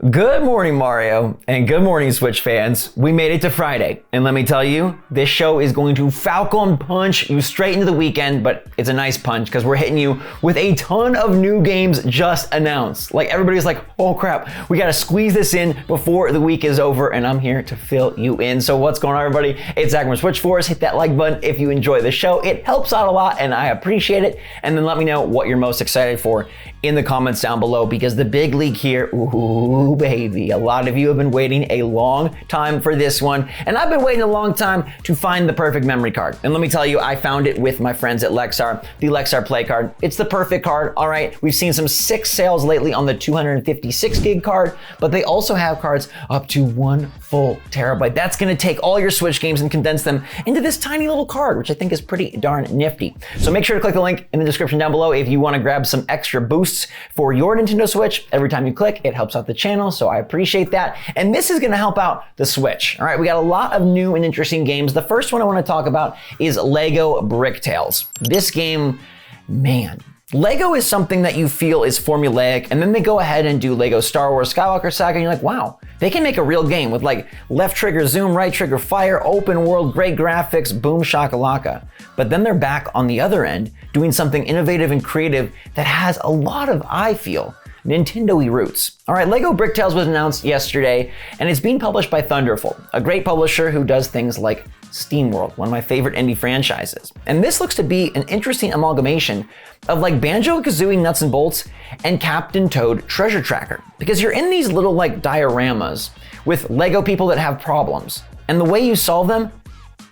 Good morning, Mario, and good morning, Switch fans. We made it to Friday, and let me tell you, this show is going to Falcon punch you straight into the weekend, but it's a nice punch because we're hitting you with a ton of new games just announced. Like, everybody's like, oh crap, we gotta squeeze this in before the week is over, and I'm here to fill you in. So what's going on, everybody? It's Zach from SwitchForce. Hit that like button if you enjoy the show. It helps out a lot, and I appreciate it. And then let me know what you're most excited for in the comments down below, because the big leak here, ooh baby, a lot of you have been waiting a long time for this one, and I've been waiting a long time to find the perfect memory card. And let me tell you, I found it with my friends at Lexar, the Lexar Play card. It's the perfect card, all right? We've seen some sick sales lately on the 256 gig card, but they also have cards up to 1 full terabyte. That's gonna take all your Switch games and condense them into this tiny little card, which I think is pretty darn nifty. So make sure to click the link in the description down below if you wanna grab some extra boosts for your Nintendo Switch. Every time you click, it helps out the channel, so I appreciate that. And this is gonna help out the Switch. All right, we got a lot of new and interesting games. The first one I wanna talk about is Lego Bricktails. This game, man, Lego is something that you feel is formulaic, and then they go ahead and do Lego Star Wars Skywalker Saga, and you're like, wow, they can make a real game with like left trigger zoom, right trigger fire, open world, great graphics, boom shakalaka. But then they're back on the other end, doing something innovative and creative that has a lot of, I feel, Nintendo-y roots. All right, Lego Bricktails was announced yesterday, and it's being published by Thunderful, a great publisher who does things like SteamWorld, one of my favorite indie franchises. And this looks to be an interesting amalgamation of like Banjo-Kazooie Nuts and Bolts and Captain Toad Treasure Tracker, because you're in these little like dioramas with Lego people that have problems, and the way you solve them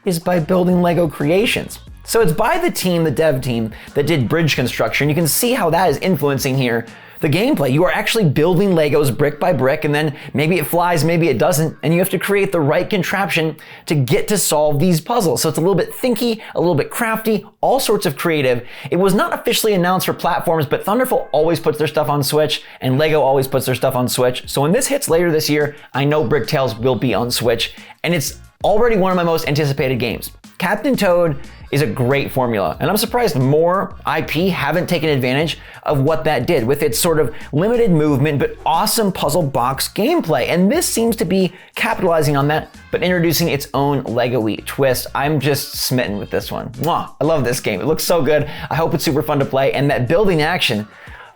is by building Lego creations. So it's by the team, the dev team, that did bridge construction. You can see how that is influencing here the gameplay. You are actually building Legos brick by brick, and then maybe it flies, maybe it doesn't, and you have to create the right contraption to get to solve these puzzles. So it's a little bit thinky, a little bit crafty, all sorts of creative. It was not officially announced for platforms, but Thunderful always puts their stuff on Switch, and Lego always puts their stuff on Switch. So when this hits later this year, I know Bricktails will be on Switch, and it's already one of my most anticipated games. Captain Toad is a great formula, and I'm surprised more IP haven't taken advantage of what that did with its sort of limited movement but awesome puzzle box gameplay. And this seems to be capitalizing on that, but introducing its own Lego-y twist. I'm just smitten with this one. Mwah, I love this game. It looks so good. I hope it's super fun to play, and that building action,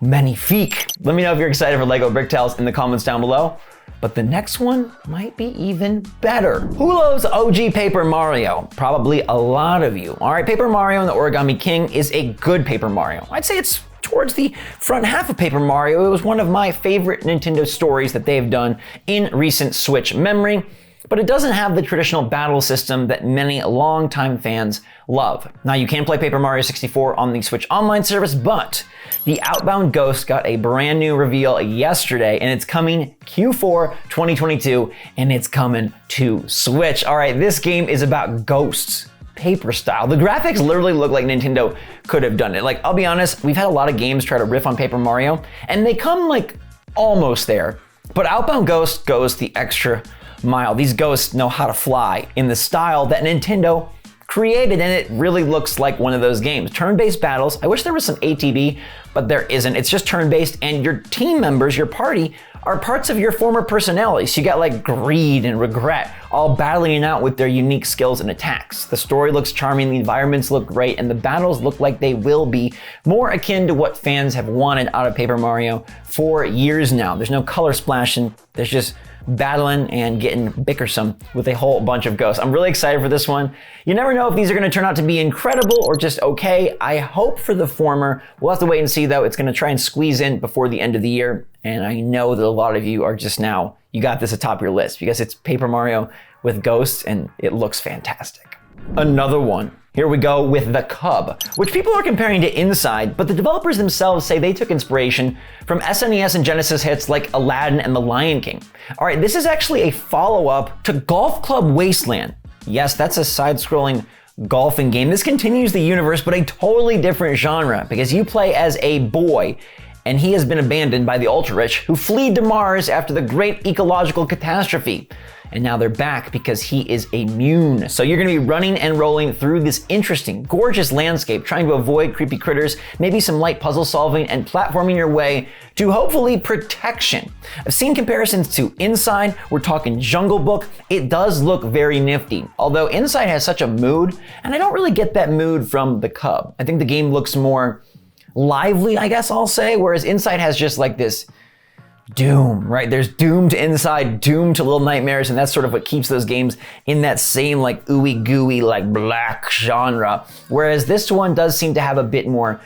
magnifique. Let me know if you're excited for Lego Bricktails in the comments down below. But the next one might be even better. Who loves OG Paper Mario? Probably a lot of you. All right, Paper Mario and the Origami King is a good Paper Mario. I'd say it's towards the front half of Paper Mario. It was one of my favorite Nintendo stories that they've done in recent Switch memory. But it doesn't have the traditional battle system that many longtime fans love. Now, you can play Paper Mario 64 on the Switch Online service, but the Outbound Ghost got a brand new reveal yesterday, and it's coming Q4 2022, and it's coming to Switch. All right, this game is about ghosts, paper style. The graphics literally look like Nintendo could have done it. Like, I'll be honest, we've had a lot of games try to riff on Paper Mario, and they come like almost there. But Outbound Ghost goes the extra mile. These ghosts know how to fly in the style that Nintendo created, and it really looks like one of those games. Turn-based battles. I wish there was some ATB, but there isn't. It's just turn-based, and your team members, your party, are parts of your former personality. So you got like greed and regret all battling it out with their unique skills and attacks. The story looks charming, the environments look great, and the battles look like they will be more akin to what fans have wanted out of Paper Mario for years now. There's no color splashing, there's just battling and getting bickersome with a whole bunch of ghosts. I'm really excited for this one. You never know if these are gonna turn out to be incredible or just okay. I hope for the former. We'll have to wait and see though. It's gonna try and squeeze in before the end of the year. And I know that a lot of you are just now, you got this atop your list because it's Paper Mario with ghosts and it looks fantastic. Another one. Here we go with The Cub, which people are comparing to Inside, but the developers themselves say they took inspiration from SNES and Genesis hits like Aladdin and The Lion King. All right, this is actually a follow-up to Golf Club Wasteland. Yes, that's a side-scrolling golfing game. This continues the universe, but a totally different genre because you play as a boy and he has been abandoned by the ultra-rich who flee to Mars after the great ecological catastrophe. and now they're back because he is immune. So you're gonna be running and rolling through this interesting, gorgeous landscape, trying to avoid creepy critters, maybe some light puzzle solving, and platforming your way to hopefully protection. I've seen comparisons to Inside, we're talking Jungle Book. It does look very nifty, although Inside has such a mood, and I don't really get that mood from the Cub. I think the game looks more lively, I guess I'll say, whereas Inside has just like this doom, right? There's doom to Inside, doom to Little Nightmares, and that's sort of what keeps those games in that same like ooey gooey, like black genre. Whereas this one does seem to have a bit more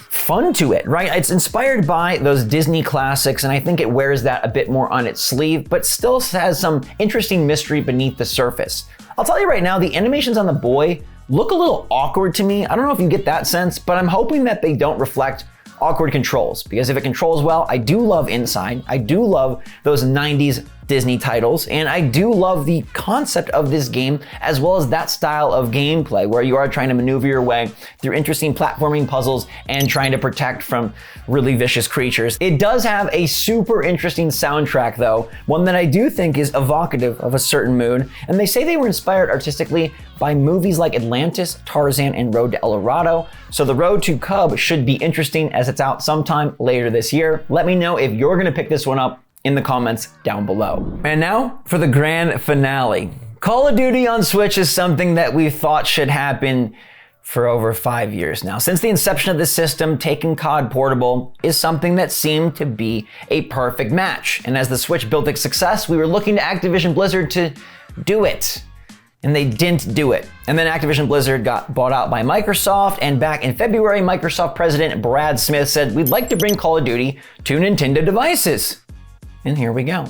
fun to it, right? It's inspired by those Disney classics, and I think it wears that a bit more on its sleeve, but still has some interesting mystery beneath the surface. I'll tell you right now, the animations on the boy look a little awkward to me. I don't know if you get that sense, but I'm hoping that they don't reflect awkward controls, because if it controls well, I do love Inside. I do love those 90s Disney titles, and I do love the concept of this game as well as that style of gameplay where you are trying to maneuver your way through interesting platforming puzzles and trying to protect from really vicious creatures. It does have a super interesting soundtrack though, one that I do think is evocative of a certain mood, and they say they were inspired artistically by movies like Atlantis, Tarzan, and Road to El Dorado. So the Road to Cub should be interesting as it's out sometime later this year. Let me know if you're gonna pick this one up in the comments down below. And now for the grand finale. Call of Duty on Switch is something that we thought should happen for over 5 years now. Since the inception of this system, taking COD portable is something that seemed to be a perfect match. And as the Switch built its success, we were looking to Activision Blizzard to do it. And they didn't do it. And then Activision Blizzard got bought out by Microsoft, and back in February, Microsoft President Brad Smith said, "We'd like to bring Call of Duty to Nintendo devices." And here we go.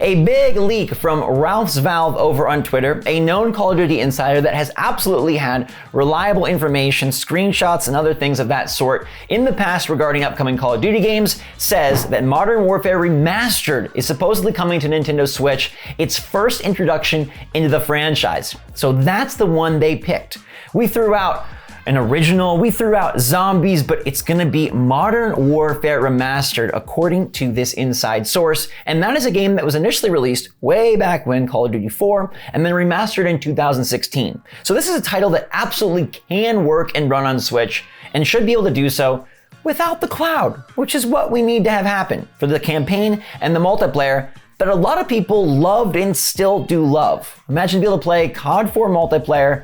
A big leak from Ralph's Valve over on Twitter, a known Call of Duty insider that has absolutely had reliable information, screenshots, and other things of that sort in the past regarding upcoming Call of Duty games, says that Modern Warfare Remastered is supposedly coming to Nintendo Switch, its first introduction into the franchise. So that's the one they picked. We threw out an original, we threw out zombies, but it's gonna be Modern Warfare Remastered, according to this inside source. And that is a game that was initially released way back when, Call of Duty 4, and then remastered in 2016. So this is a title that absolutely can work and run on Switch, and should be able to do so without the cloud, which is what we need to have happen for the campaign and the multiplayer that a lot of people loved and still do love. Imagine being able to play COD 4 multiplayer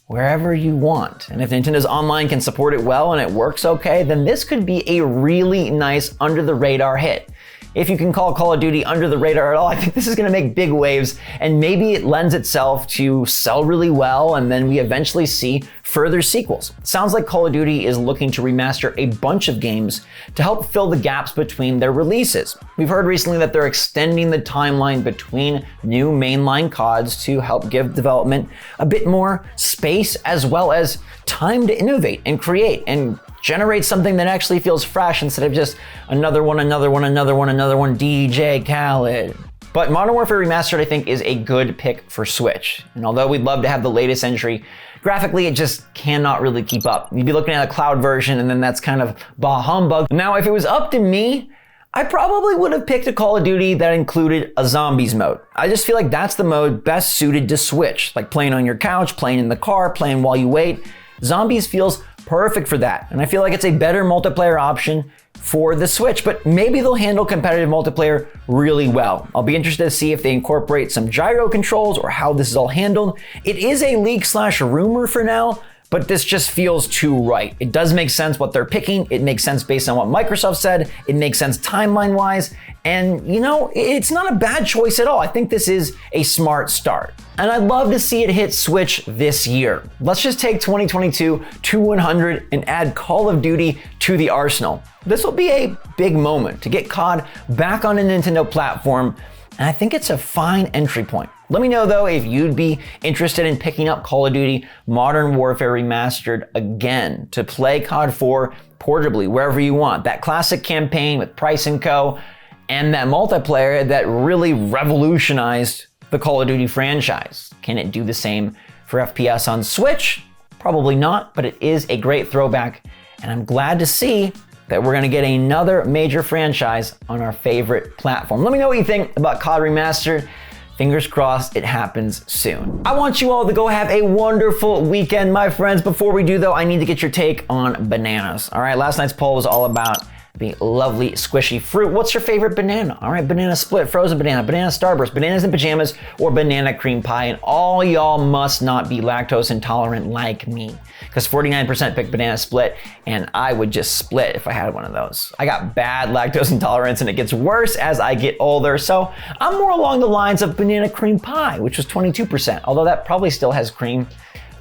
wherever you want. And if Nintendo's online can support it well and it works okay, then this could be a really nice under the radar hit. If you can call Call of Duty under the radar at all, I think this is gonna make big waves, and maybe it lends itself to sell really well, and then we eventually see further sequels. Sounds like Call of Duty is looking to remaster a bunch of games to help fill the gaps between their releases. We've heard recently that they're extending the timeline between new mainline CODs to help give development a bit more space as well as time to innovate and create and generate something that actually feels fresh instead of just another one, DJ Khaled. But Modern Warfare Remastered, I think, is a good pick for Switch. And although we'd love to have the latest entry, graphically it just cannot really keep up. You'd be looking at a cloud version, and then that's kind of bah humbug. Now, if it was up to me, I probably would have picked a Call of Duty that included a zombies mode. I just feel like that's the mode best suited to Switch, like playing on your couch, playing in the car, playing while you wait. Zombies feels perfect for that, and I feel like it's a better multiplayer option for the Switch, but maybe they'll handle competitive multiplayer really well. I'll be interested to see if they incorporate some gyro controls or how this is all handled. It is a leak/rumor for now, but this just feels too right. It does make sense what they're picking. It makes sense based on what Microsoft said. It makes sense timeline-wise. And you know, it's not a bad choice at all. I think this is a smart start. And I'd love to see it hit Switch this year. Let's just take 2022 to 100 and add Call of Duty to the arsenal. This will be a big moment to get COD back on a Nintendo platform, and I think it's a fine entry point. Let me know though if you'd be interested in picking up Call of Duty Modern Warfare Remastered again to play COD 4 portably wherever you want. That classic campaign with Price & Co. and that multiplayer that really revolutionized the Call of Duty franchise. Can it do the same for FPS on Switch? Probably not, but it is a great throwback, and I'm glad to see that we're gonna get another major franchise on our favorite platform. Let me know what you think about COD Remastered. Fingers crossed it happens soon. I want you all to go have a wonderful weekend, my friends. Before we do though, I need to get your take on bananas. All right, last night's poll was all about the lovely squishy fruit. What's your favorite banana? All right, banana split, frozen banana, banana starburst, bananas in pajamas, or banana cream pie. And all y'all must not be lactose intolerant like me, because 49% picked banana split, and I would just split if I had one of those. I got bad lactose intolerance, and it gets worse as I get older. So I'm more along the lines of banana cream pie, which was 22%, although that probably still has cream.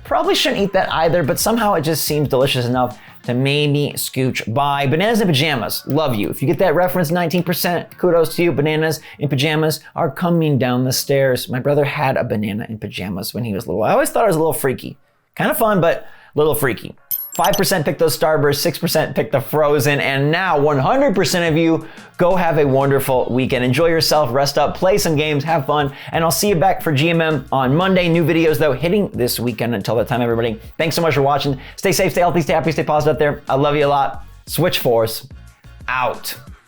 Probably shouldn't eat that either, but somehow it just seems delicious enough to maybe scooch by. Bananas in pajamas, love you. If you get that reference, 19%, kudos to you. Bananas in pajamas are coming down the stairs. My brother had a banana in pajamas when he was little. I always thought it was a little freaky. Kind of fun, but a little freaky. 5% picked those Starbursts, 6% picked the Frozen, and now 100% of you go have a wonderful weekend. Enjoy yourself, rest up, play some games, have fun, and I'll see you back for GMM on Monday. New videos though hitting this weekend. Until that time, everybody, thanks so much for watching. Stay safe, stay healthy, stay happy, stay positive out there. I love you a lot. SwitchForce out.